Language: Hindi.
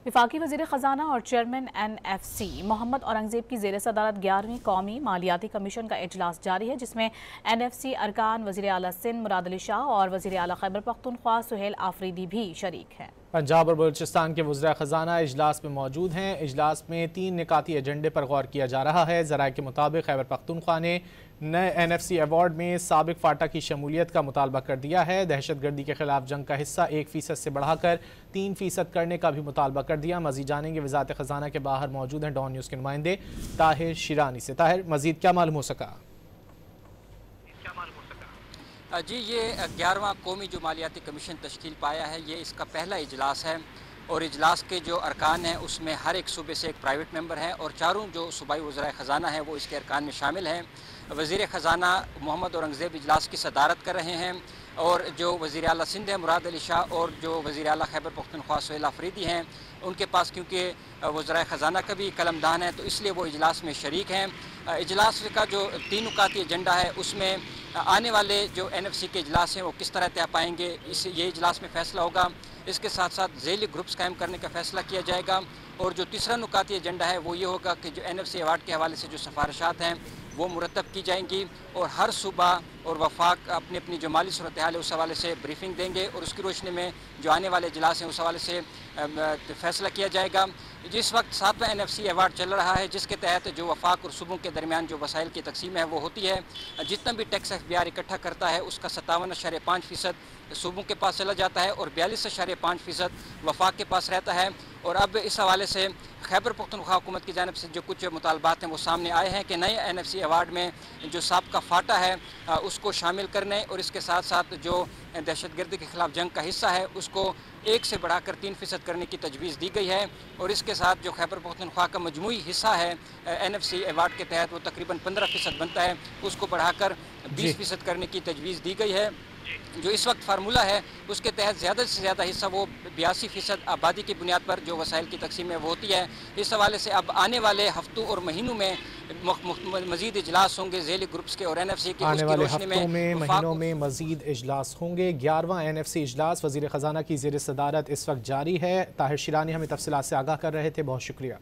वफाकी वज़ीर ख़जाना और चेयरमैन NFC मोहम्मद औरंगज़ेब की ज़ेर सदारत 11वीं कौमी मालियाती कमीशन का इजलास जारी है, जिसमें NFC अरकान वज़ीर आला सिंध मुराद अली शाह और वज़ीर आला खैबर पख्तूनख्वा सुहेल आफरीदी भी शरीक हैं। पंजाब और बलूचिस्तान के वज़ीर ख़जाना इजलास में मौजूद हैं। इजलास में 3 निकाती एजेंडे पर गौर किया जा रहा है। ज़राए के मुताबिक खैबर पख्तूनख्वा ने नए NFC अवार्ड में साबिक फाटा की शमूलियत का मुतालबा कर दिया है। दहशत गर्दी के खिलाफ जंग का हिस्सा 1% से बढ़ाकर 3% करने का भी मुतालबा कर दिया। मजीद जानेंगे वज़ारत ख़जाना के बाहर मौजूद हैं डॉन न्यूज़ के नुमाइंदे ताहिर शिरानी से। ताहिर, मजीद क्या मालूम हो सका? जी, ये 11वां कौमी जो मालियाती कमीशन तश्कील पाया है, ये इसका पहला इजलास है और इजलास के जो अरकान हैं उसमें हर एक सूबे से एक प्राइवेट मेंबर है और चारों जो सूबाई वज़राए ख़जाना है वो इसके अरकान में शामिल हैं। वज़ीर ख़जाना मोहम्मद औरंगज़ेब इजलास की सदारत कर रहे हैं और जो वज़ीर आला सिंध है मुराद अली शाह और जो वज़ीर आला खैबर पख्तूनख्वा सुहेल आफरीदी हैं, उनके पास क्योंकि वज़राए ख़जाना का भी कलमदान है तो इसलिए वो इजलास में शरीक हैं। इजलास का जो 3 नुकाती एजेंडा है उसमें आने वाले जो NFC के इजलास हैं वो किस तरह तय पाएंगे, ये इजलास में फ़ैसला होगा। इसके साथ साथ झेली ग्रुप्स कायम करने का फ़ैसला किया जाएगा और जो तीसरा नुकाती एजेंडा है वो ये होगा कि जो NFC अवार्ड के हवाले से जो सिफारिशात हैं वो मुरतब की जाएंगी और हर सूबा और वफाक अपनी अपनी जो माली सूरत हाल है उस हवाले से ब्रीफिंग देंगे और उसकी रोशनी में जो आने वाले इजलास हैं उस हवाले से फ़ैसला किया जाएगा। जिस वक्त 7वां NFC अवार्ड चल रहा है जिसके तहत जो वफाक और सूबों के दरमियान जो वसाइल की तकसीम है वो होती है, जितना भी टैक्स FBR इकट्ठा करता है उसका 57.5% सूबों के पास चला जाता है और 42.5% वफाक के पास रहता है। और अब इस हवाले से खैबर पख्तूनख्वा हुकूमत की जानिब से जो कुछ मुतालबात हैं वो सामने आए हैं कि नए NFC अवार्ड में जो साबका फाटा है उसको शामिल करने और इसके साथ साथ जो दहशतगर्दी के खिलाफ जंग का हिस्सा है उसको 1 से बढ़ाकर 3% करने की तजवीज़ दी गई है और इसके साथ जो खैबर पख्तूनख्वा का मजमूई हिस्सा है NFC अवार्ड के तहत वो तकरीबन 15% बनता है, उसको बढ़ाकर 20% करने की तजवीज़ दी गई है। जो इस वक्त फार्मूला है उसके तहत ज़्यादा से ज़्यादा हिस्सा वो 82% आबादी की बुनियाद पर जो वसाइल की तकसीम है वो होती है। इस हवाले से अब आने वाले हफ्तों और महीनों में मज़ीद इजलास होंगे झेली ग्रुप्स के और NFC के। आने वाले हफ्तों में महीनों में मज़ीद इजलास होंगे। 11वां NFC इजलास वज़ीर ख़जाना की ज़ेर सदारत इस वक्त जारी है। ताहिर शिरानी हमें तफसीलात से आगाह कर रहे थे, बहुत शुक्रिया।